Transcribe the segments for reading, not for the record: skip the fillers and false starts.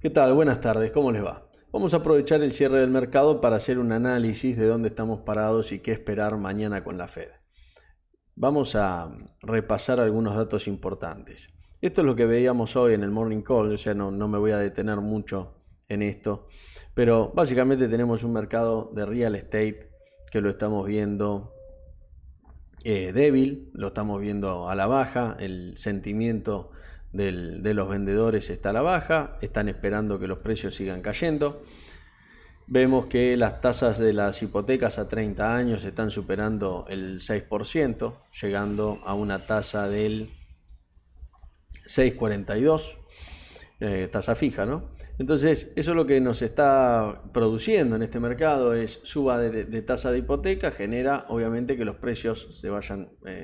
¿Qué tal? Buenas tardes, ¿cómo les va? Vamos a aprovechar el cierre del mercado para hacer un análisis de dónde estamos parados y qué esperar mañana con la Fed. Vamos a repasar algunos datos importantes. Esto es lo que veíamos hoy en el Morning Call, o sea, no me voy a detener mucho en esto, pero básicamente tenemos un mercado de real estate que lo estamos viendo débil, lo estamos viendo a la baja, el sentimiento de los vendedores está a la baja, están esperando que los precios sigan cayendo. Vemos que las tasas de las hipotecas a 30 años están superando el 6%, llegando a una tasa del 6,42, tasa fija, ¿no? Entonces, eso es lo que nos está produciendo en este mercado, es suba de tasa de hipoteca, genera obviamente que los precios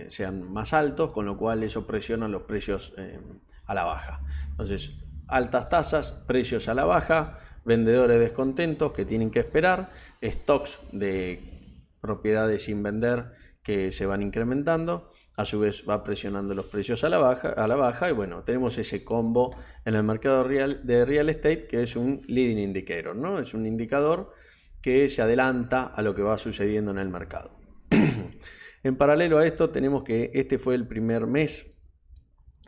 sean más altos, con lo cual eso presiona los precios a la baja. Entonces, altas tasas, precios a la baja, vendedores descontentos que tienen que esperar, stocks de propiedades sin vender que se van incrementando, a su vez va presionando los precios a la baja y bueno, tenemos ese combo en el mercado de real estate que es un leading indicator, ¿no? Es un indicador que se adelanta a lo que va sucediendo en el mercado. En paralelo a esto tenemos que este fue el primer mes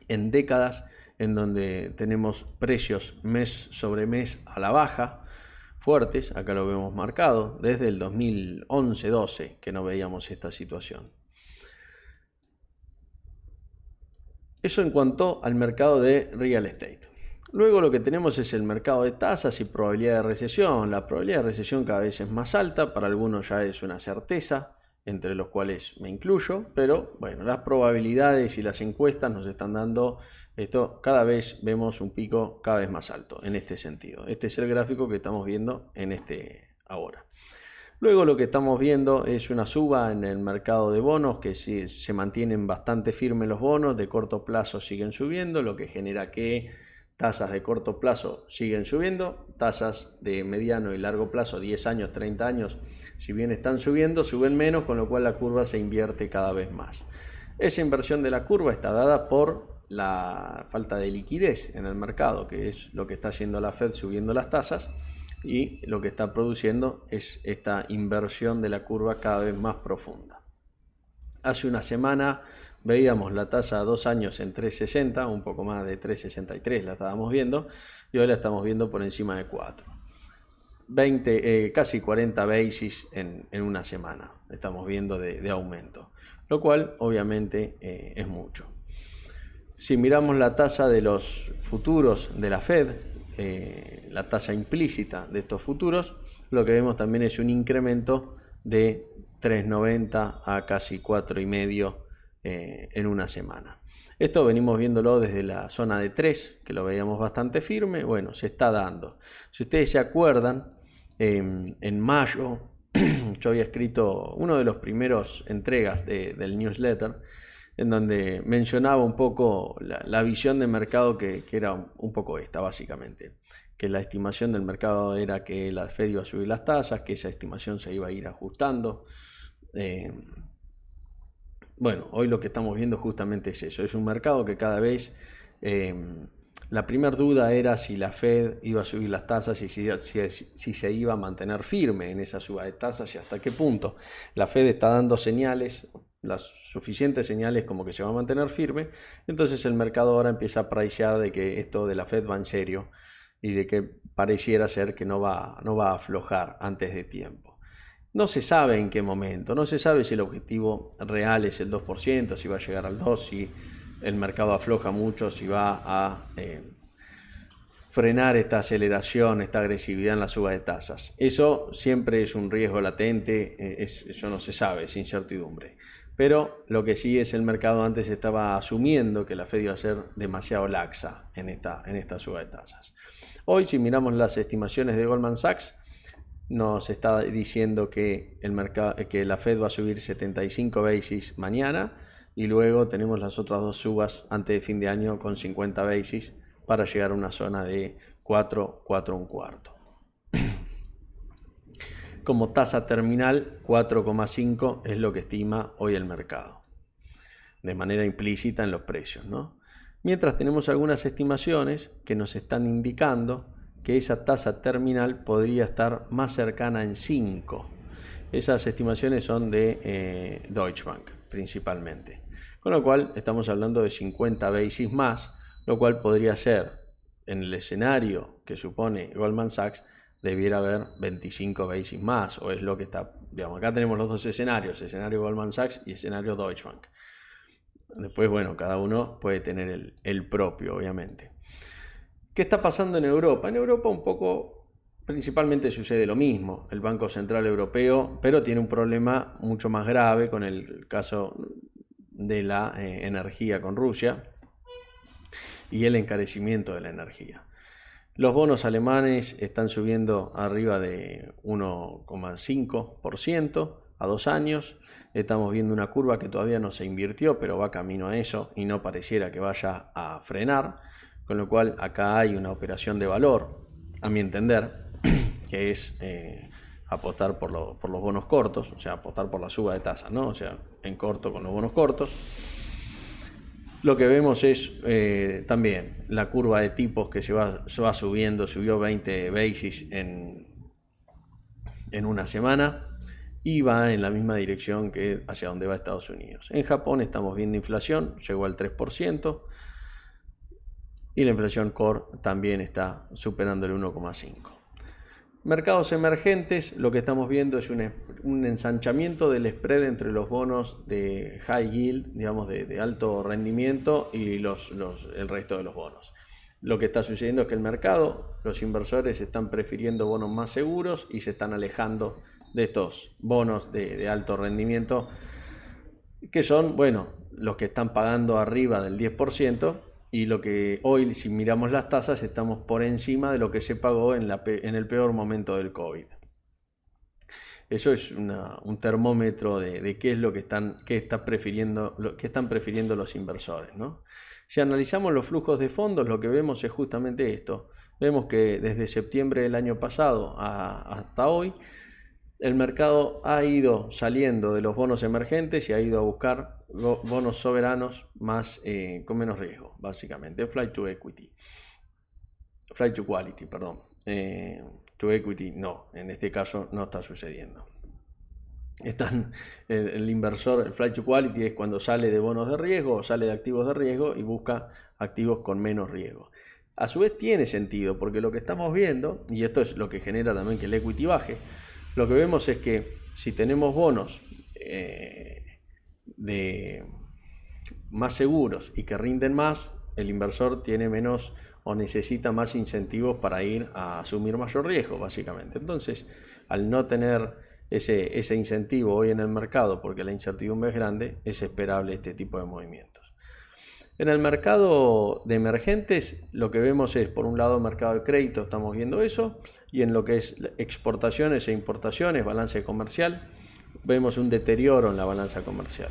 en décadas en donde tenemos precios mes sobre mes a la baja, fuertes, acá lo vemos marcado, desde el 2011-12 que no veíamos esta situación. Eso en cuanto al mercado de real estate. Luego lo que tenemos es el mercado de tasas y probabilidad de recesión. La probabilidad de recesión cada vez es más alta, para algunos ya es una certeza, entre los cuales me incluyo, pero bueno, las probabilidades y las encuestas nos están dando esto, cada vez vemos un pico cada vez más alto en este sentido. Este es el gráfico que estamos viendo en ahora. Luego lo que estamos viendo es una suba en el mercado de bonos, que se mantienen bastante firmes los bonos, de corto plazo siguen subiendo, lo que genera que tasas de corto plazo siguen subiendo, tasas de mediano y largo plazo, 10 años, 30 años, si bien están subiendo, suben menos, con lo cual la curva se invierte cada vez más. Esa inversión de la curva está dada por la falta de liquidez en el mercado, que es lo que está haciendo la Fed subiendo las tasas, y lo que está produciendo es esta inversión de la curva cada vez más profunda. Hace una semana veíamos la tasa a 2 años en 3,60, un poco más de 3,63 la estábamos viendo, y hoy la estamos viendo por encima de 4. Casi 40 basis en una semana estamos viendo de aumento, lo cual obviamente es mucho. Si miramos la tasa de los futuros de la Fed, la tasa implícita de estos futuros, lo que vemos también es un incremento de 3,90 a casi 4,5 en una semana. Esto venimos viéndolo desde la zona de 3, que lo veíamos bastante firme. Bueno, se está dando. Si ustedes se acuerdan, en mayo yo había escrito uno de los primeros entregas del newsletter, en donde mencionaba un poco la visión de mercado que era un poco esta, básicamente. Que la estimación del mercado era que la Fed iba a subir las tasas, que esa estimación se iba a ir ajustando. Bueno, hoy lo que estamos viendo justamente es eso. Es un mercado que cada vez... la primera duda era si la Fed iba a subir las tasas y si se iba a mantener firme en esa suba de tasas y hasta qué punto. La Fed está dando señales, las suficientes señales como que se va a mantener firme, entonces el mercado ahora empieza a pricear de que esto de la Fed va en serio y de que pareciera ser que no va a aflojar antes de tiempo. No se sabe en qué momento, no se sabe si el objetivo real es el 2%, si va a llegar al 2%, si el mercado afloja mucho, si va a frenar esta aceleración, esta agresividad en la suba de tasas. Eso siempre es un riesgo latente, eso no se sabe, es incertidumbre. Pero lo que sí es el mercado antes estaba asumiendo que la Fed iba a ser demasiado laxa en esta suba de tasas. Hoy, si miramos las estimaciones de Goldman Sachs, nos está diciendo que la Fed va a subir 75 basis mañana y luego tenemos las otras dos subas antes de fin de año con 50 basis para llegar a una zona de 4, 4,25. Como tasa terminal 4,5 es lo que estima hoy el mercado, de manera implícita en los precios, ¿no? Mientras tenemos algunas estimaciones que nos están indicando que esa tasa terminal podría estar más cercana en 5. Esas estimaciones son de Deutsche Bank principalmente. Con lo cual estamos hablando de 50 basis más, lo cual podría ser, en el escenario que supone Goldman Sachs, debiera haber 25 basis más, o es lo que está, digamos, acá tenemos los dos escenarios, escenario Goldman Sachs y escenario Deutsche Bank. Después, bueno, cada uno puede tener el propio, obviamente. ¿Qué está pasando en Europa? En Europa un poco, principalmente sucede lo mismo. El Banco Central Europeo, pero tiene un problema mucho más grave con el caso de la energía con Rusia y el encarecimiento de la energía. Los bonos alemanes están subiendo arriba de 1,5% a 2 años. Estamos viendo una curva que todavía no se invirtió, pero va camino a eso y no pareciera que vaya a frenar. Con lo cual acá hay una operación de valor, a mi entender, que es apostar por los bonos cortos, o sea, apostar por la suba de tasas, ¿no? O sea, en corto con los bonos cortos. Lo que vemos es también la curva de tipos que se va subiendo, subió 20 basis en una semana y va en la misma dirección que hacia donde va Estados Unidos. En Japón estamos viendo inflación, llegó al 3%. Y la inflación core también está superando el 1,5. Mercados emergentes, lo que estamos viendo es un ensanchamiento del spread entre los bonos de high yield, digamos de alto rendimiento, y el resto de los bonos. Lo que está sucediendo es que el mercado, los inversores están prefiriendo bonos más seguros y se están alejando de estos bonos de alto rendimiento, que son, bueno, los que están pagando arriba del 10%. Y lo que hoy, si miramos las tasas, estamos por encima de lo que se pagó en el peor momento del COVID. Eso es un termómetro de qué es lo que están prefiriendo los inversores, ¿no? Si analizamos los flujos de fondos, lo que vemos es justamente esto. Vemos que desde septiembre del año pasado hasta hoy, el mercado ha ido saliendo de los bonos emergentes y ha ido a buscar bonos soberanos con menos riesgo, básicamente. Flight to quality, perdón. To equity no, en este caso no está sucediendo. El inversor, el flight to quality es cuando sale de bonos de riesgo o sale de activos de riesgo y busca activos con menos riesgo. A su vez tiene sentido, porque lo que estamos viendo, y esto es lo que genera también que el equity baje, lo que vemos es que si tenemos bonos más seguros y que rinden más, el inversor tiene menos o necesita más incentivos para ir a asumir mayor riesgo, básicamente. Entonces, al no tener ese incentivo hoy en el mercado, porque la incertidumbre es grande, es esperable este tipo de movimientos. En el mercado de emergentes, lo que vemos es, por un lado, mercado de crédito, estamos viendo eso, y en lo que es exportaciones e importaciones, balance comercial, vemos un deterioro en la balanza comercial.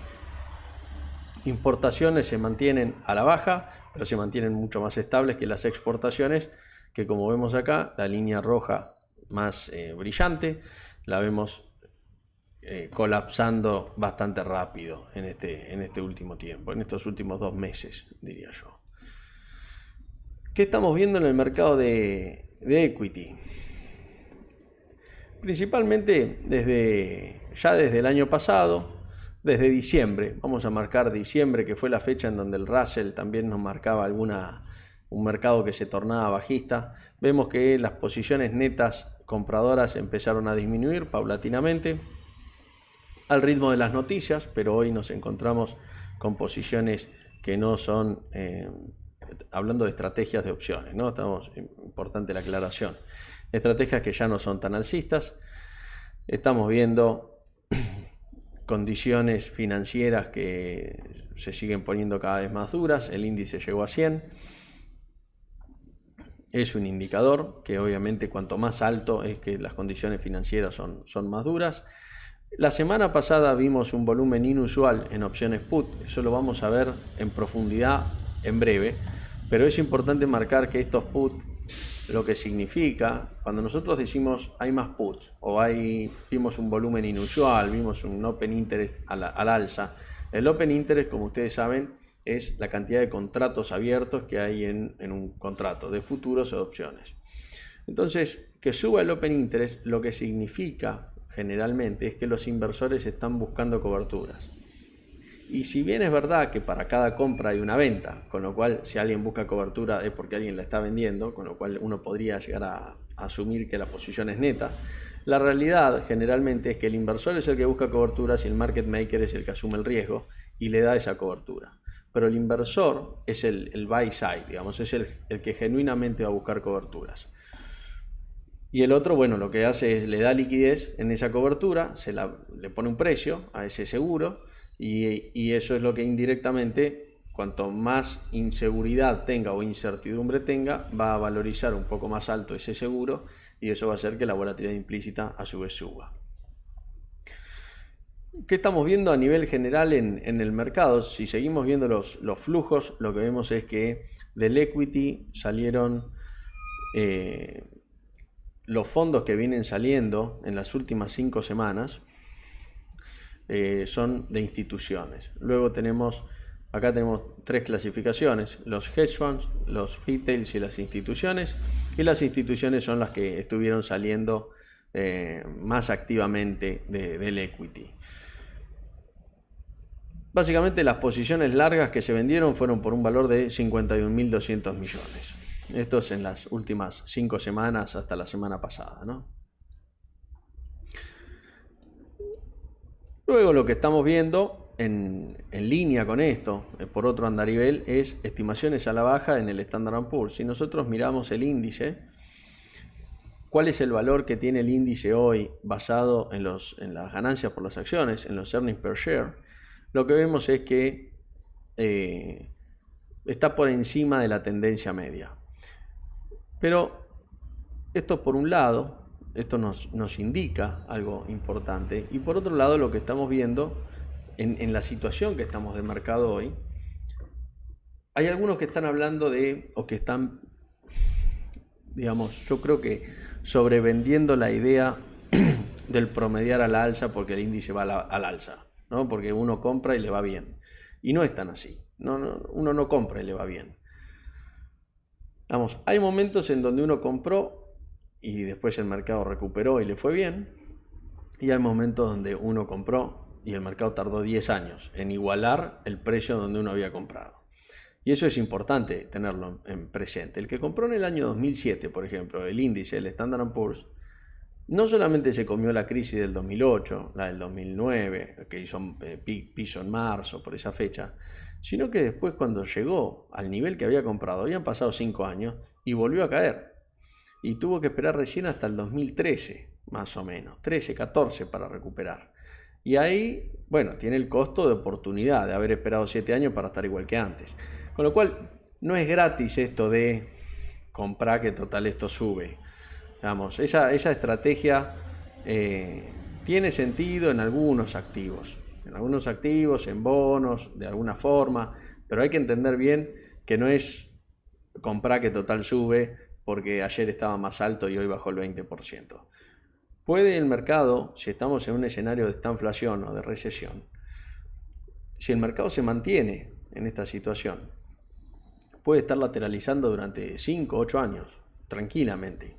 Importaciones se mantienen a la baja, pero se mantienen mucho más estables que las exportaciones, que como vemos acá, la línea roja más brillante, la vemos colapsando bastante rápido en este último tiempo, en estos últimos 2 meses, diría yo. ¿Qué estamos viendo en el mercado de equity? Principalmente desde el año pasado, desde diciembre, vamos a marcar diciembre, que fue la fecha en donde el Russell también nos marcaba un mercado que se tornaba bajista. Vemos que las posiciones netas compradoras empezaron a disminuir paulatinamente al ritmo de las noticias, pero hoy nos encontramos con posiciones que no son, hablando de estrategias de opciones, ¿no? Importante la aclaración, estrategias que ya no son tan alcistas. Estamos viendo condiciones financieras que se siguen poniendo cada vez más duras, el índice llegó a 100, es un indicador que obviamente cuanto más alto es que las condiciones financieras son más duras. La semana pasada vimos un volumen inusual en opciones put, eso lo vamos a ver en profundidad en breve, pero es importante marcar que estos put, lo que significa, cuando nosotros decimos hay más puts o vimos un volumen inusual, vimos un open interest al alza, el open interest, como ustedes saben, es la cantidad de contratos abiertos que hay en un contrato de futuros o de opciones. Entonces, que suba el Open Interest lo que significa generalmente es que los inversores están buscando coberturas. Y si bien es verdad que para cada compra hay una venta, con lo cual si alguien busca cobertura es porque alguien la está vendiendo, con lo cual uno podría llegar a asumir que la posición es neta, la realidad generalmente es que el inversor es el que busca coberturas y el market maker es el que asume el riesgo y le da esa cobertura. Pero el inversor es el buy side, digamos, es el que genuinamente va a buscar coberturas. Y el otro, bueno, lo que hace es le da liquidez en esa cobertura, le pone un precio a ese seguro y eso es lo que indirectamente, cuanto más inseguridad tenga o incertidumbre tenga, va a valorizar un poco más alto ese seguro y eso va a hacer que la volatilidad implícita a su vez suba. ¿Qué estamos viendo a nivel general en el mercado? Si seguimos viendo los flujos, lo que vemos es que del equity salieron... los fondos que vienen saliendo en las últimas 5 semanas son de instituciones. Luego acá tenemos 3 clasificaciones: los hedge funds, los retails y las instituciones. Y las instituciones son las que estuvieron saliendo más activamente del equity. Básicamente las posiciones largas que se vendieron fueron por un valor de 51.200 millones. Esto es en las últimas 5 semanas hasta la semana pasada, ¿no? Luego lo que estamos viendo en línea con esto, por otro andarivel, es estimaciones a la baja en el Standard & Poor's. Si nosotros miramos el índice, ¿cuál es el valor que tiene el índice hoy basado en las ganancias por las acciones, en los earnings per share? Lo que vemos es que está por encima de la tendencia media. Pero esto por un lado, esto nos indica algo importante, y por otro lado lo que estamos viendo en la situación que estamos de mercado hoy, hay algunos que están hablando o que están, digamos, yo creo que sobrevendiendo la idea del promediar a la alza porque el índice va al alza, ¿no? Porque uno compra y le va bien. Y no es tan así. Uno no compra y le va bien. Vamos, hay momentos en donde uno compró y después el mercado recuperó y le fue bien. Y hay momentos donde uno compró y el mercado tardó 10 años en igualar el precio donde uno había comprado. Y eso es importante tenerlo en presente. El que compró en el año 2007, por ejemplo, el índice, el Standard & Poor's, no solamente se comió la crisis del 2008, la del 2009, que hizo piso en marzo por esa fecha, sino que después cuando llegó al nivel que había comprado, habían pasado 5 años y volvió a caer. Y tuvo que esperar recién hasta el 2013, más o menos, 13, 14 para recuperar. Y ahí, bueno, tiene el costo de oportunidad de haber esperado 7 años para estar igual que antes. Con lo cual, no es gratis esto de comprar que total esto sube. Digamos, esa estrategia tiene sentido en algunos activos, en bonos, de alguna forma, pero hay que entender bien que no es comprar que total sube porque ayer estaba más alto y hoy bajó el 20%. Puede el mercado, si estamos en un escenario de estanflación o de recesión, si el mercado se mantiene en esta situación, puede estar lateralizando durante 5 o 8 años, tranquilamente.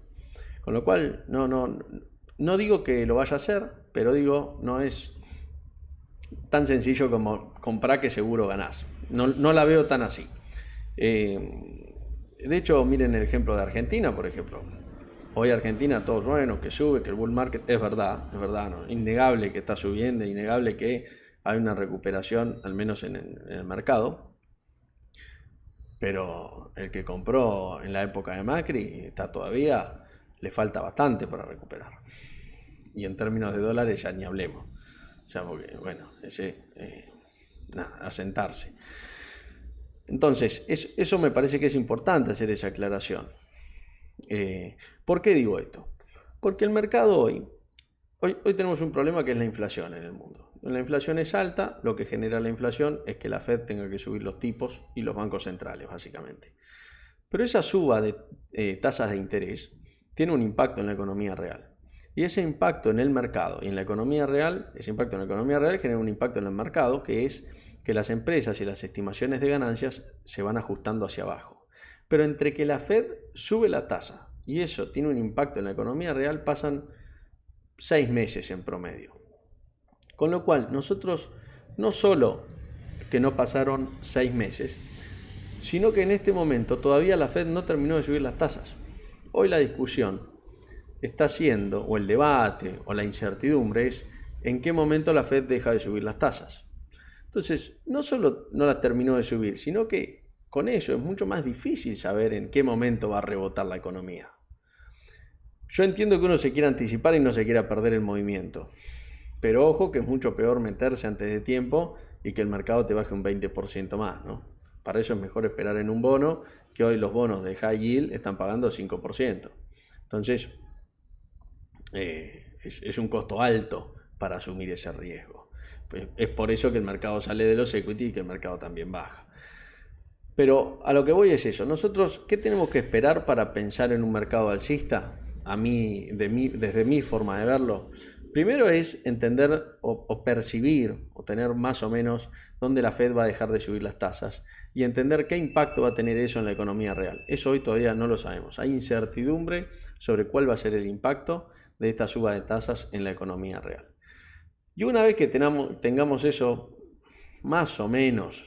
Con lo cual, no digo que lo vaya a hacer, pero digo, no es tan sencillo como comprar que seguro ganás. No la veo tan así. De hecho, miren el ejemplo de Argentina, por ejemplo. Hoy Argentina, todos, bueno, que sube, que el bull market, es verdad, ¿no? Innegable que está subiendo, innegable que hay una recuperación, al menos en el mercado. Pero el que compró en la época de Macri está todavía, le falta bastante para recuperar. Y en términos de dólares ya ni hablemos. O sea, porque, bueno, asentarse. Entonces, eso me parece que es importante hacer esa aclaración. ¿Por qué digo esto? Porque el mercado hoy tenemos un problema que es la inflación en el mundo. La inflación es alta, lo que genera la inflación es que la Fed tenga que subir los tipos y los bancos centrales, básicamente. Pero esa suba de tasas de interés tiene un impacto en la economía real. Y ese impacto en el mercado y en la economía real, ese impacto en la economía real genera un impacto en el mercado, que es que las empresas y las estimaciones de ganancias se van ajustando hacia abajo. Pero entre que la Fed sube la tasa y eso tiene un impacto en la economía real, pasan 6 meses en promedio. Con lo cual, nosotros no solo que no pasaron 6 meses, sino que en este momento todavía la Fed no terminó de subir las tasas. Hoy la discusión está siendo, o el debate, o la incertidumbre es en qué momento la Fed deja de subir las tasas. Entonces, no solo no las terminó de subir, sino que con ello es mucho más difícil saber en qué momento va a rebotar la economía. Yo entiendo que uno se quiera anticipar y no se quiera perder el movimiento, pero ojo que es mucho peor meterse antes de tiempo y que el mercado te baje un 20% más, ¿no? Para eso es mejor esperar en un bono, que hoy los bonos de high yield están pagando 5%. Entonces, es un costo alto para asumir ese riesgo. Pues es por eso que el mercado sale de los equity y que el mercado también baja. Pero a lo que voy es eso. Nosotros, ¿qué tenemos que esperar para pensar en un mercado alcista? Desde mi forma de verlo, primero es entender o percibir o tener más o menos dónde la Fed va a dejar de subir las tasas y entender qué impacto va a tener eso en la economía real. Eso hoy todavía no lo sabemos. Hay incertidumbre sobre cuál va a ser el impacto de esta suba de tasas en la economía real. Y una vez que tengamos eso más o menos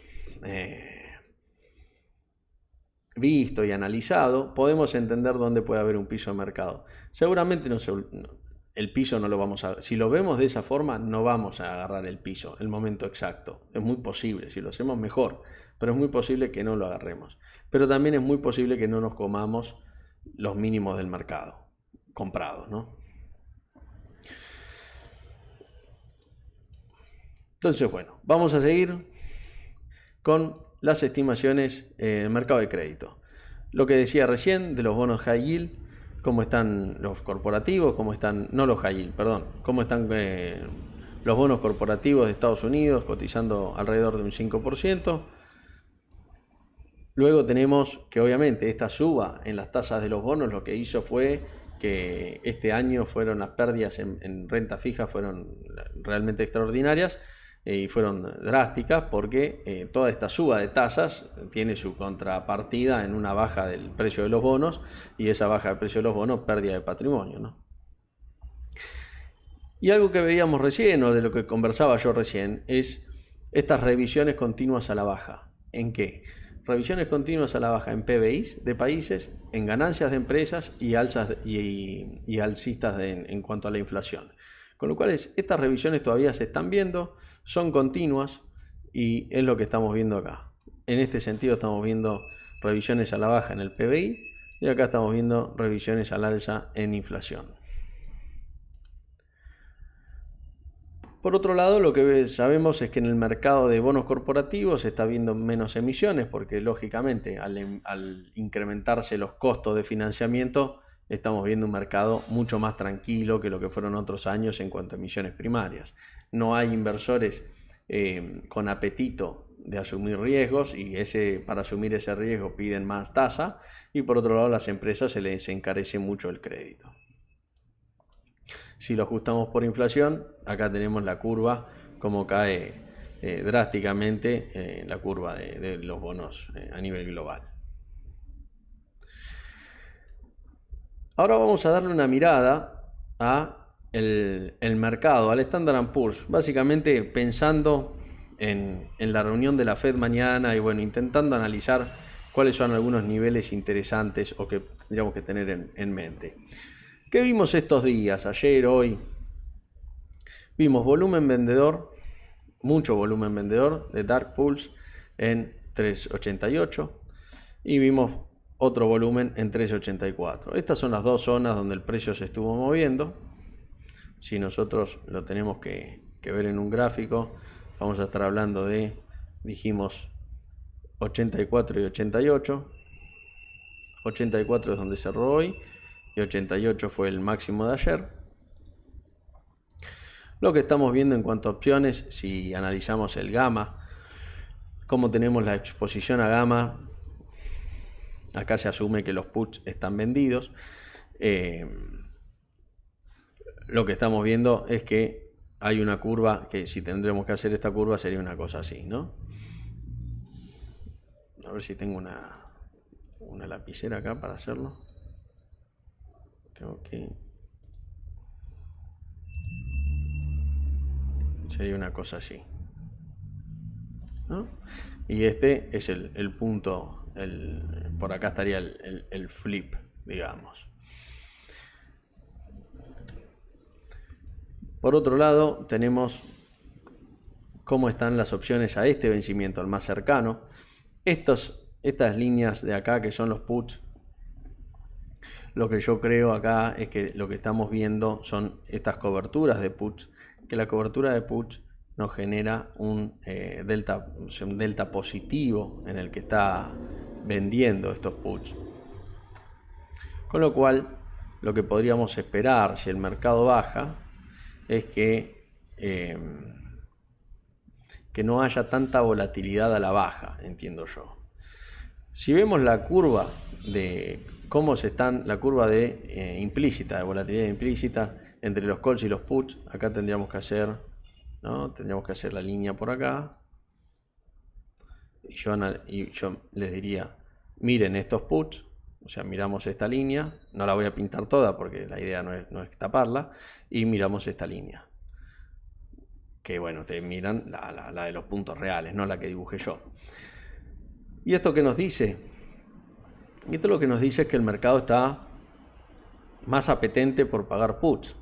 visto y analizado, podemos entender dónde puede haber un piso de mercado. Seguramente el piso no lo vamos a ver. Si lo vemos de esa forma, no vamos a agarrar el piso, el momento exacto. Es muy posible, si lo hacemos mejor, pero es muy posible que no lo agarremos. Pero también es muy posible que no nos comamos los mínimos del mercado comprados, ¿no? Entonces, bueno, vamos a seguir con las estimaciones del mercado de crédito. Lo que decía recién de los bonos high yield, cómo están los corporativos, cómo están, no los high yield, perdón, cómo están los bonos corporativos de Estados Unidos cotizando alrededor de un 5%. Luego tenemos que obviamente esta suba en las tasas de los bonos lo que hizo fue que este año fueron las pérdidas en renta fija fueron realmente extraordinarias y fueron drásticas porque toda esta suba de tasas tiene su contrapartida en una baja del precio de los bonos y esa baja del precio de los bonos, pérdida de patrimonio, ¿no? Y algo que veíamos recién o de lo que conversaba yo recién es estas revisiones continuas a la baja. ¿En qué? Revisiones continuas a la baja en PBIs de países, en ganancias de empresas y alzas y alcistas en cuanto a la inflación. Con lo cual estas revisiones todavía se están viendo, son continuas y es lo que estamos viendo acá. En este sentido estamos viendo revisiones a la baja en el PBI y acá estamos viendo revisiones al alza en inflación. Por otro lado, lo que sabemos es que en el mercado de bonos corporativos se está viendo menos emisiones porque lógicamente al incrementarse los costos de financiamiento estamos viendo un mercado mucho más tranquilo que lo que fueron otros años en cuanto a emisiones primarias. No hay inversores con apetito de asumir riesgos y para asumir ese riesgo piden más tasa y por otro lado a las empresas se les encarece mucho el crédito. Si lo ajustamos por inflación, acá tenemos la curva, como cae drásticamente la curva de los bonos a nivel global. Ahora vamos a darle una mirada a el mercado, al Standard & Poor's, básicamente pensando en la reunión de la Fed mañana y bueno, intentando analizar cuáles son algunos niveles interesantes o que tendríamos que tener en mente. ¿Qué vimos estos días? Ayer, hoy. Vimos volumen vendedor, mucho volumen vendedor de Dark Pools en 3.88 y vimos otro volumen en 3.84. Estas son las dos zonas donde el precio se estuvo moviendo. Si nosotros lo tenemos que ver en un gráfico, vamos a estar hablando de, dijimos, 84 y 88. 84 es donde cerró hoy y 88 fue el máximo de ayer. Lo que estamos viendo en cuanto a opciones, si analizamos el gamma, cómo tenemos la exposición a gamma, acá se asume que los puts están vendidos. Lo que estamos viendo es que hay una curva, que si tendremos que hacer esta curva sería una cosa así, ¿no? A ver si tengo una lapicera acá para hacerlo. Tengo que... Sería una cosa así, ¿no? Y este es el punto, por acá estaría el flip, digamos. Por otro lado, tenemos cómo están las opciones a este vencimiento, el más cercano. Estas líneas de acá, que son los puts, lo que yo creo acá es que lo que estamos viendo son estas coberturas de puts, que la cobertura de puts nos genera un delta positivo en el que está vendiendo estos puts. Con lo cual, lo que podríamos esperar si el mercado baja es que no haya tanta volatilidad a la baja, entiendo yo. Si vemos la curva de cómo la curva de implícita, de volatilidad implícita entre los calls y los puts, acá tendríamos que hacer, ¿no? Tendríamos que hacer la línea por acá. Y yo les diría, miren estos puts, o sea, miramos esta línea, no la voy a pintar toda porque la idea no es taparla, y miramos esta línea. Que bueno, te miran la de los puntos reales, no la que dibujé yo. ¿Y esto qué nos dice? Esto lo que nos dice es que el mercado está más apetente por pagar puts,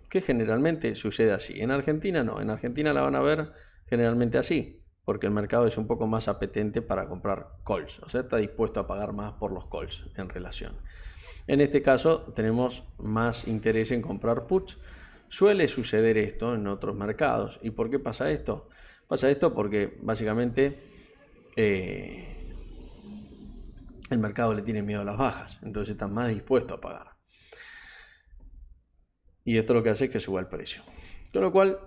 que generalmente sucede así. En Argentina no, en Argentina la van a ver generalmente así, porque el mercado es un poco más apetente para comprar calls, o sea, está dispuesto a pagar más por los calls en relación. En este caso tenemos más interés en comprar puts. Suele suceder esto en otros mercados. ¿Y por qué pasa esto? Pasa esto porque básicamente el mercado le tiene miedo a las bajas, entonces está más dispuesto a pagar. Y esto lo que hace es que suba el precio. Con lo cual,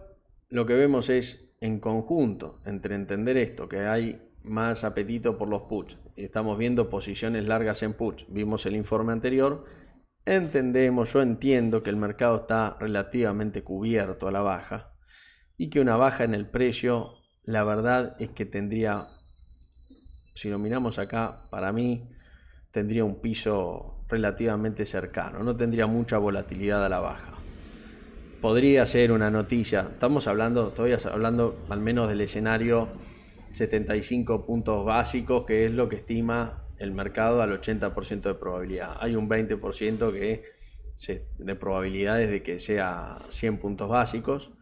lo que vemos es, en conjunto, entre entender esto, que hay más apetito por los puts, y estamos viendo posiciones largas en puts, vimos el informe anterior, yo entiendo que el mercado está relativamente cubierto a la baja, y que una baja en el precio, la verdad es que tendría, si lo miramos acá, para mí, tendría un piso relativamente cercano, no tendría mucha volatilidad a la baja. Podría ser una noticia, todavía hablando al menos del escenario 75 puntos básicos, que es lo que estima el mercado al 80% de probabilidad. Hay un 20% de probabilidades de que sea 100 puntos básicos.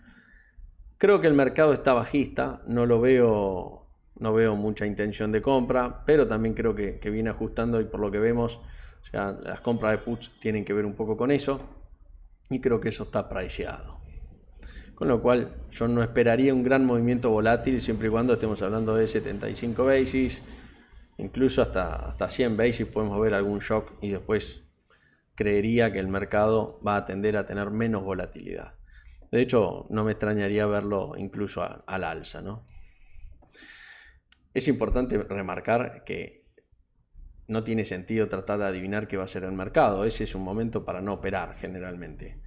Creo que el mercado está bajista, no veo mucha intención de compra, pero también creo que viene ajustando, y por lo que vemos, o sea, las compras de puts tienen que ver un poco con eso, y creo que eso está priceado. Con lo cual yo no esperaría un gran movimiento volátil siempre y cuando estemos hablando de 75 basis, incluso hasta 100 basis podemos ver algún shock, y después creería que el mercado va a tender a tener menos volatilidad. De hecho, no me extrañaría verlo incluso al alza, ¿no? Es importante remarcar que no tiene sentido tratar de adivinar qué va a ser el mercado. Ese es un momento para no operar generalmente.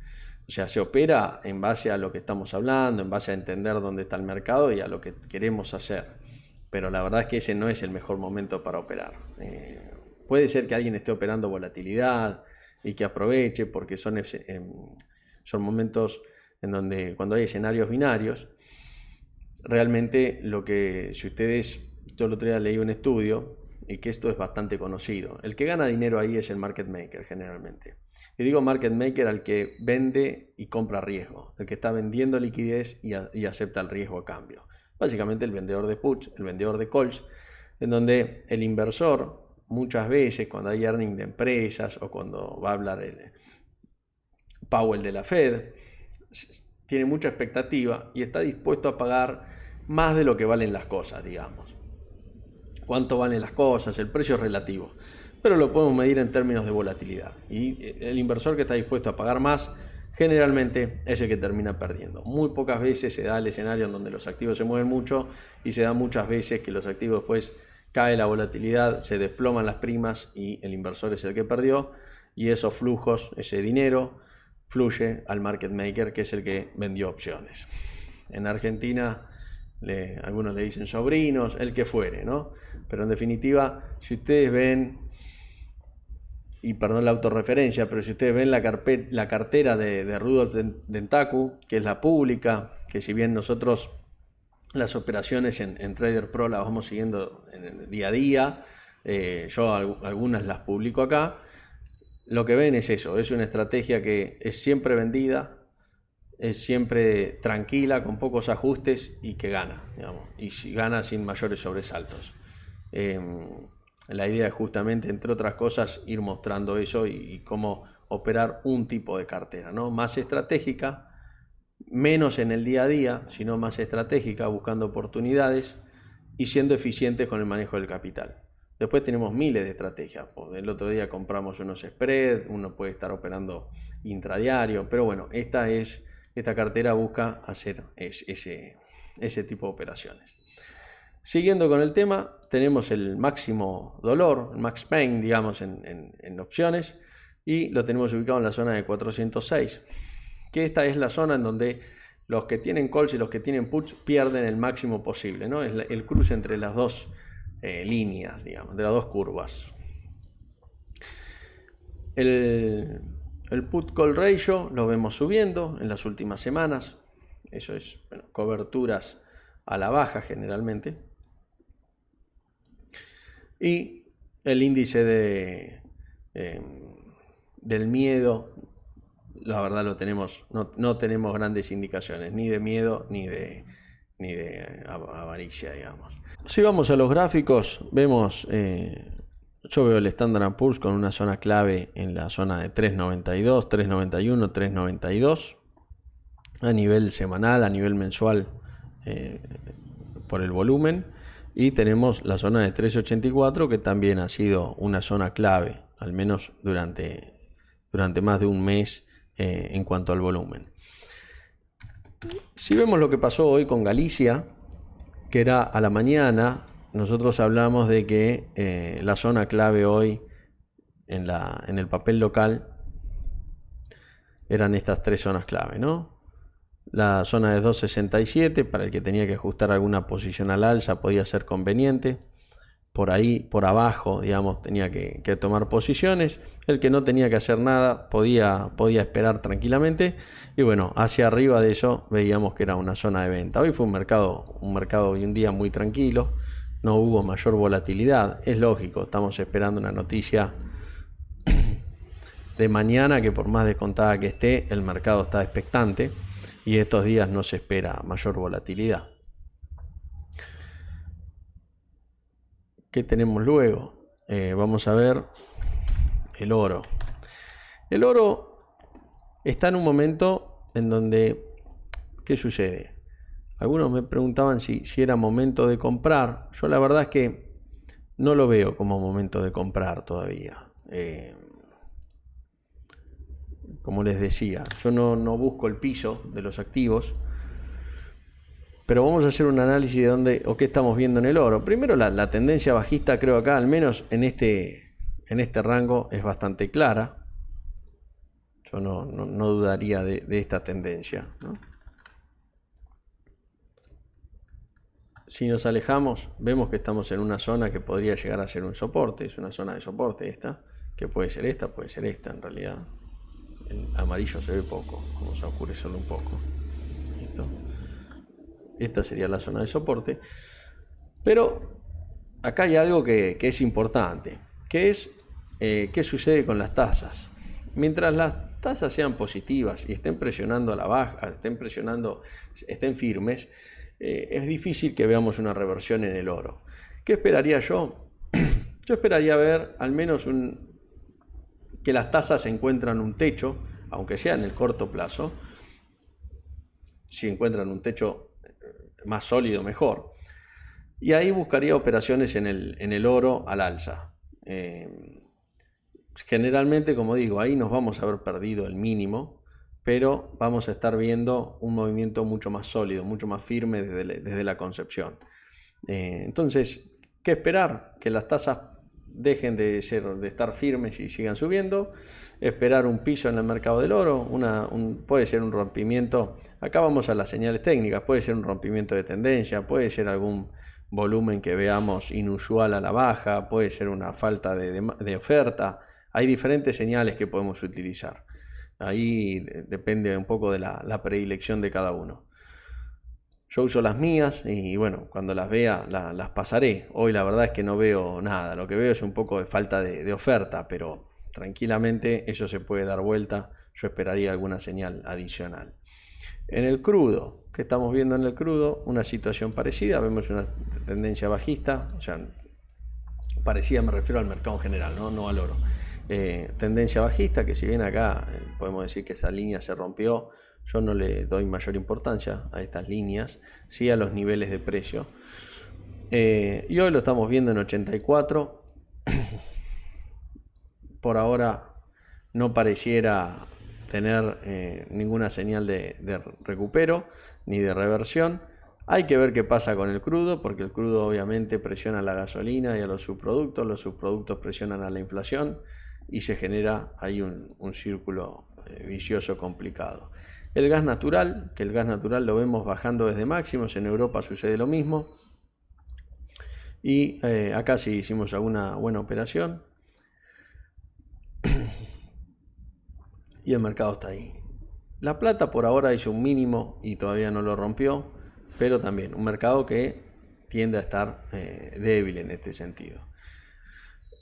O sea, se opera en base a lo que estamos hablando, en base a entender dónde está el mercado y a lo que queremos hacer. Pero la verdad es que ese no es el mejor momento para operar. Puede ser que alguien esté operando volatilidad y que aproveche, porque son momentos en donde, cuando hay escenarios binarios, realmente yo el otro día leí un estudio, y que esto es bastante conocido. El que gana dinero ahí es el market maker generalmente. Y digo market maker al que vende y compra riesgo, el que está vendiendo liquidez y acepta el riesgo a cambio. Básicamente el vendedor de puts, el vendedor de calls, en donde el inversor muchas veces, cuando hay earnings de empresas o cuando va a hablar el Powell de la Fed, tiene mucha expectativa y está dispuesto a pagar más de lo que valen las cosas, digamos. ¿Cuánto valen las cosas? El precio es relativo, pero lo podemos medir en términos de volatilidad. Y el inversor que está dispuesto a pagar más, generalmente es el que termina perdiendo. Muy pocas veces se da el escenario en donde los activos se mueven mucho, y se da muchas veces que los activos después cae la volatilidad, se desploman las primas y el inversor es el que perdió, y esos flujos, ese dinero, fluye al market maker, que es el que vendió opciones. En Argentina algunos le dicen sobrinos, el que fuere, ¿no? Pero en definitiva, si ustedes ven y perdón la autorreferencia, pero si ustedes ven la cartera de Rudolf Dentaku, que es la pública, que si bien nosotros las operaciones en Trader Pro las vamos siguiendo en el día a día, yo algunas las publico acá, lo que ven es eso, es una estrategia que es siempre vendida, es siempre tranquila, con pocos ajustes y que gana, digamos, y gana sin mayores sobresaltos. La idea es justamente, entre otras cosas, ir mostrando eso y cómo operar un tipo de cartera, ¿no? Más estratégica, menos en el día a día, sino más estratégica, buscando oportunidades y siendo eficientes con el manejo del capital. Después tenemos miles de estrategias. El otro día compramos unos spread, uno puede estar operando intradiario, pero bueno, esta cartera busca hacer ese tipo de operaciones. Siguiendo con el tema, tenemos el máximo dolor, el max pain, digamos, en opciones, y lo tenemos ubicado en la zona de 406, que esta es la zona en donde los que tienen calls y los que tienen puts pierden el máximo posible, ¿no? Es el cruce entre las dos líneas, digamos, de las dos curvas. El put call ratio lo vemos subiendo en las últimas semanas, eso es, bueno, coberturas a la baja generalmente. Y el índice del miedo, la verdad lo tenemos, no tenemos grandes indicaciones, ni de miedo ni de avaricia, digamos. Si vamos a los gráficos, vemos, yo veo el Standard & Poor's con una zona clave en la zona de 3.92, 3.91, 3.92, a nivel semanal, a nivel mensual, por el volumen. Y tenemos la zona de 3.84, que también ha sido una zona clave, al menos durante más de un mes en cuanto al volumen. Si vemos lo que pasó hoy con Galicia, que era a la mañana, nosotros hablamos de que la zona clave hoy en el papel local eran estas tres zonas clave, ¿no? La zona de 2.67, para el que tenía que ajustar alguna posición al alza, podía ser conveniente. Por ahí, por abajo, digamos, tenía que tomar posiciones. El que no tenía que hacer nada podía esperar tranquilamente. Y bueno, hacia arriba de eso veíamos que era una zona de venta. Hoy fue un mercado y un día muy tranquilo. No hubo mayor volatilidad. Es lógico, estamos esperando una noticia de mañana que, por más descontada que esté, el mercado está expectante. Y estos días no se espera mayor volatilidad. ¿Qué tenemos luego? Vamos a ver el oro. El oro está en un momento en donde, ¿qué sucede? Algunos me preguntaban si era momento de comprar. Yo la verdad es que no lo veo como momento de comprar todavía. Como les decía, yo no busco el piso de los activos, pero vamos a hacer un análisis de dónde o qué estamos viendo en el oro. Primero, la tendencia bajista, creo acá, al menos en este rango, es bastante clara. Yo no dudaría de esta tendencia, ¿no? Si nos alejamos, vemos que estamos en una zona que podría llegar a ser un soporte. Es una zona de soporte esta, que puede ser esta en realidad. El amarillo se ve poco, vamos a oscurecerlo un poco. ¿Listo? Esta sería la zona de soporte. Pero acá hay algo que es importante, que es qué sucede con las tasas. Mientras las tasas sean positivas y estén presionando a la baja, estén firmes, es difícil que veamos una reversión en el oro. ¿Qué esperaría yo? Yo esperaría ver al menos que las tasas encuentran un techo, aunque sea en el corto plazo. Si encuentran un techo más sólido, mejor. Y ahí buscaría operaciones en el oro al alza. Generalmente, como digo, ahí nos vamos a haber perdido el mínimo, pero vamos a estar viendo un movimiento mucho más sólido, mucho más firme desde la concepción. Entonces, ¿qué esperar? Que las tasas dejen de estar firmes y sigan subiendo. Esperar un piso en el mercado del oro, puede ser un rompimiento. Acá vamos a las señales técnicas, puede ser un rompimiento de tendencia, puede ser algún volumen que veamos inusual a la baja, puede ser una falta de oferta, Hay diferentes señales que podemos utilizar. Ahí depende un poco de la predilección de cada uno. Yo uso las mías y bueno, cuando las vea las pasaré. Hoy la verdad es que no veo nada. Lo que veo es un poco de falta de oferta, pero tranquilamente eso se puede dar vuelta. Yo esperaría alguna señal adicional. En el crudo, ¿qué estamos viendo en el crudo? Una situación parecida. Vemos una tendencia bajista. O sea, parecida me refiero al mercado en general, no al oro. Tendencia bajista, que si bien acá podemos decir que esta línea se rompió, yo no le doy mayor importancia a estas líneas, sí a los niveles de precio. Y hoy lo estamos viendo en 84. Por ahora no pareciera tener ninguna señal de recupero ni de reversión. Hay que ver qué pasa con el crudo, porque el crudo obviamente presiona a la gasolina y a los subproductos presionan a la inflación y se genera ahí un círculo vicioso complicado. El gas natural, que el gas natural lo vemos bajando desde máximos, en Europa sucede lo mismo. Y acá sí hicimos alguna buena operación. Y el mercado está ahí. La plata por ahora hizo un mínimo y todavía no lo rompió, pero también un mercado que tiende a estar débil en este sentido.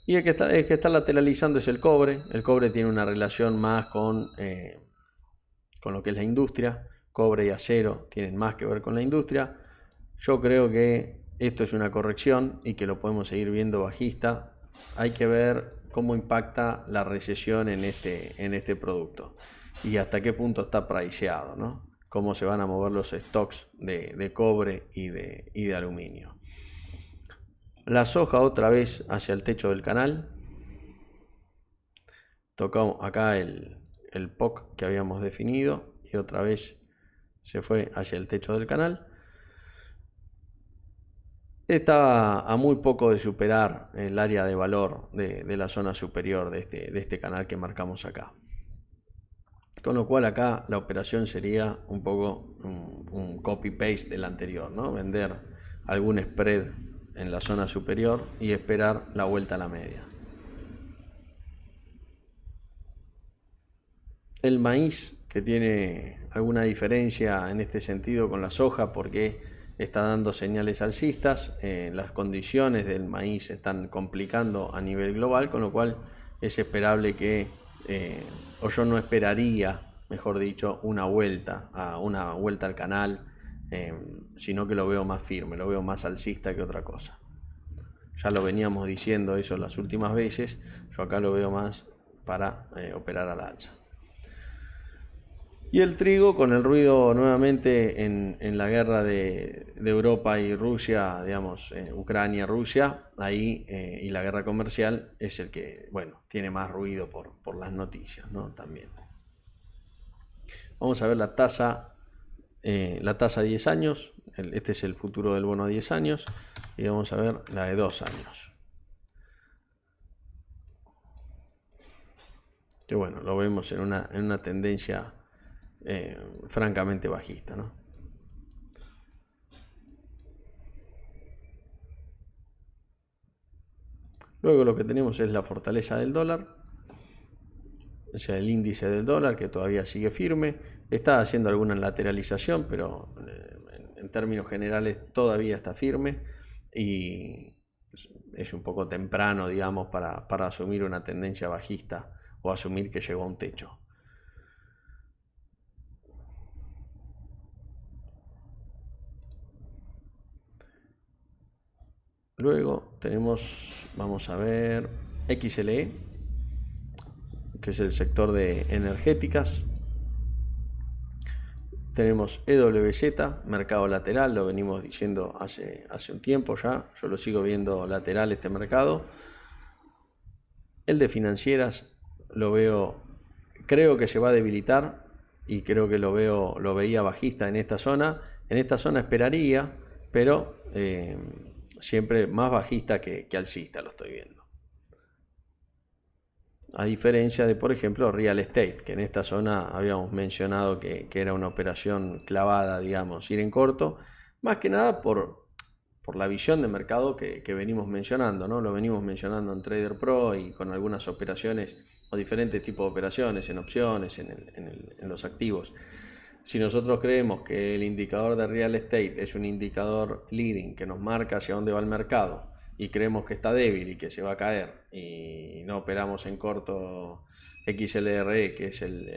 Y el que está lateralizando es el cobre. El cobre tiene una relación más con lo que es la industria. Cobre y acero tienen más que ver con la industria. Yo creo que esto es una corrección y que lo podemos seguir viendo bajista. Hay que ver cómo impacta la recesión en este producto y hasta qué punto está priceado, ¿no? Cómo se van a mover los stocks de cobre y de aluminio. La soja otra vez hacia el techo del canal. Tocamos acá el POC que habíamos definido y otra vez se fue hacia el techo del canal. Está a muy poco de superar el área de valor de la zona superior de este canal que marcamos acá. Con lo cual acá la operación sería un poco un copy-paste del anterior, ¿no? Vender algún spread en la zona superior y esperar la vuelta a la media. El maíz, que tiene alguna diferencia en este sentido con la soja porque está dando señales alcistas, las condiciones del maíz se están complicando a nivel global, con lo cual es esperable que, o yo no esperaría, mejor dicho, una vuelta al canal, sino que lo veo más firme, lo veo más alcista que otra cosa. Ya lo veníamos diciendo eso las últimas veces, yo acá lo veo más para operar al alza. Y el trigo, con el ruido nuevamente en la guerra de Europa y Rusia, digamos, Ucrania-Rusia, ahí, y la guerra comercial es el que, bueno, tiene más ruido por las noticias, ¿no? También. Vamos a ver la tasa 10 años, este es el futuro del bono a 10 años, y vamos a ver la de 2 años. Que bueno, lo vemos en una tendencia francamente bajista, ¿no? Luego lo que tenemos es la fortaleza del dólar, o sea, el índice del dólar que todavía sigue firme, está haciendo alguna lateralización, pero en términos generales todavía está firme y es un poco temprano, digamos, para asumir una tendencia bajista o asumir que llegó a un techo. Luego tenemos, vamos a ver, XLE, que es el sector de energéticas. Tenemos EWZ, mercado lateral, lo venimos diciendo hace un tiempo ya, yo lo sigo viendo lateral este mercado. El de financieras lo veo, creo que se va a debilitar y creo que lo veía bajista en esta zona. En esta zona esperaría, pero siempre más bajista que alcista lo estoy viendo. A diferencia de, por ejemplo, Real Estate, que en esta zona habíamos mencionado que era una operación clavada, digamos, ir en corto, más que nada por por la visión de mercado que venimos mencionando, ¿no? Lo venimos mencionando en Trader Pro y con algunas operaciones o diferentes tipos de operaciones, en opciones, en los activos. Si nosotros creemos que el indicador de real estate es un indicador leading que nos marca hacia dónde va el mercado y creemos que está débil y que se va a caer y no operamos en corto XLRE, que es el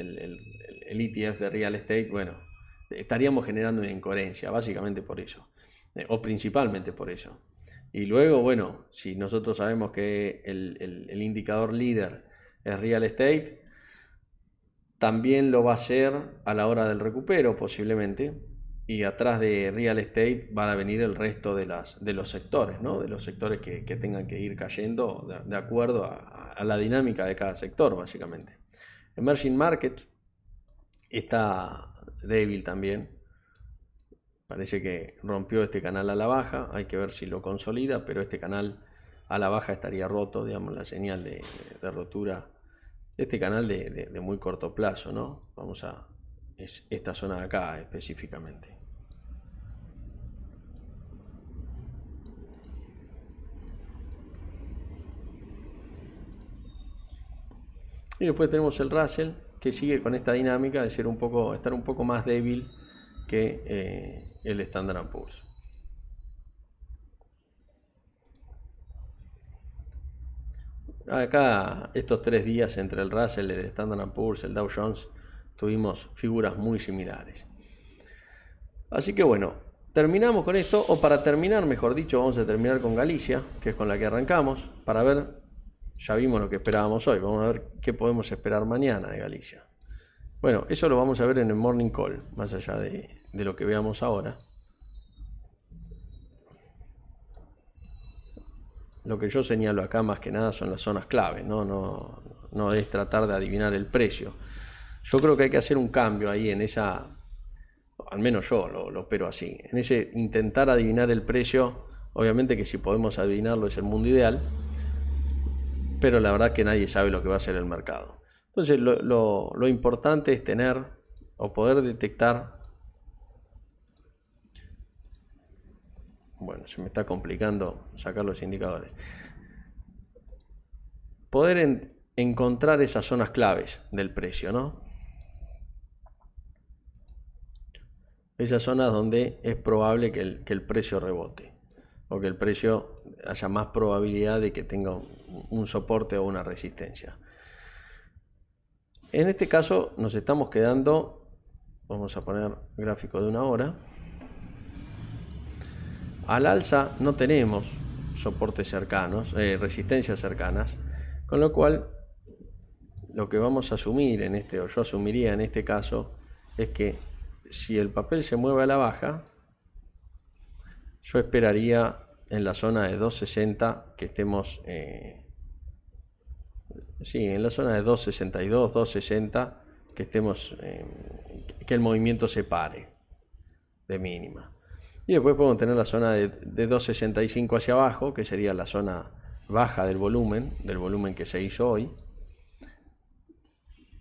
ETF de real estate, bueno, estaríamos generando una incoherencia, básicamente por eso, o principalmente por eso. Y luego, bueno, si nosotros sabemos que el indicador líder es real estate, también lo va a hacer a la hora del recupero posiblemente, y atrás de real estate van a venir el resto de los sectores, ¿no? De los sectores que tengan que ir cayendo de acuerdo a la dinámica de cada sector, básicamente. Emerging Markets está débil también. Parece que rompió este canal a la baja, hay que ver si lo consolida, pero este canal a la baja estaría roto, digamos, la señal de rotura. Este canal de muy corto plazo, ¿no? Es esta zona de acá específicamente. Y después tenemos el Russell, que sigue con esta dinámica de estar un poco más débil que el Standard & Poor's. Acá, estos 3 días entre el Russell, el Standard & Poor's, el Dow Jones, tuvimos figuras muy similares. Así que bueno, terminamos con esto, o para terminar, mejor dicho, vamos a terminar con Galicia, que es con la que arrancamos, para ver, ya vimos lo que esperábamos hoy, vamos a ver qué podemos esperar mañana de Galicia. Bueno, eso lo vamos a ver en el Morning Call, más allá de lo que veamos ahora. Lo que yo señalo acá más que nada son las zonas clave, no es tratar de adivinar el precio. Yo creo que hay que hacer un cambio ahí en esa, al menos yo lo opero así, en ese intentar adivinar el precio. Obviamente que si podemos adivinarlo es el mundo ideal, pero la verdad que nadie sabe lo que va a hacer el mercado. Entonces lo importante es tener o poder detectar. Bueno, se me está complicando sacar los indicadores. Poder encontrar esas zonas claves del precio, ¿no? Esas zonas donde es probable que el precio rebote, o que el precio haya más probabilidad de que tenga un soporte o una resistencia. En este caso nos estamos quedando, vamos a poner gráfico de 1 hora. Al alza no tenemos soportes cercanos, resistencias cercanas, con lo cual lo que vamos a asumir en este, o yo asumiría en este caso, es que si el papel se mueve a la baja, yo esperaría en la zona de 260 que estemos, en la zona de 262, 260, que estemos, que el movimiento se pare de mínima. Y después podemos tener la zona de 265 hacia abajo, que sería la zona baja del volumen que se hizo hoy,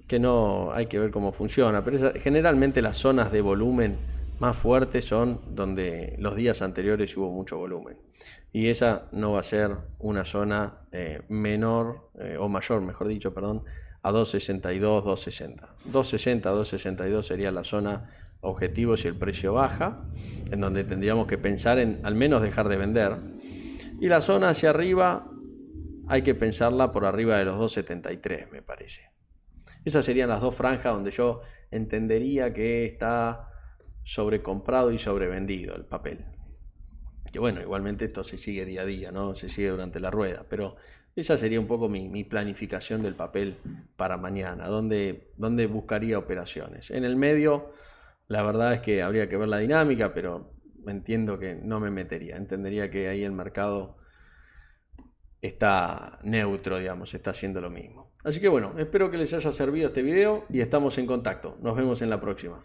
que no hay que ver cómo funciona, pero generalmente las zonas de volumen más fuertes son donde los días anteriores hubo mucho volumen, y esa no va a ser una zona menor o mayor, mejor dicho, perdón, a 262, 260. 260, 262 sería la zona objetivo si el precio baja, en donde tendríamos que pensar en al menos dejar de vender, y la zona hacia arriba hay que pensarla por arriba de los 273, me parece. Esas serían las dos franjas donde yo entendería que está sobrecomprado y sobrevendido el papel. Que bueno, igualmente esto se sigue día a día, ¿no? Se sigue durante la rueda, pero esa sería un poco mi planificación del papel para mañana, donde buscaría operaciones. En el medio, la verdad es que habría que ver la dinámica, pero entiendo que no me metería. Entendería que ahí el mercado está neutro, digamos, está haciendo lo mismo. Así que bueno, espero que les haya servido este video y estamos en contacto. Nos vemos en la próxima.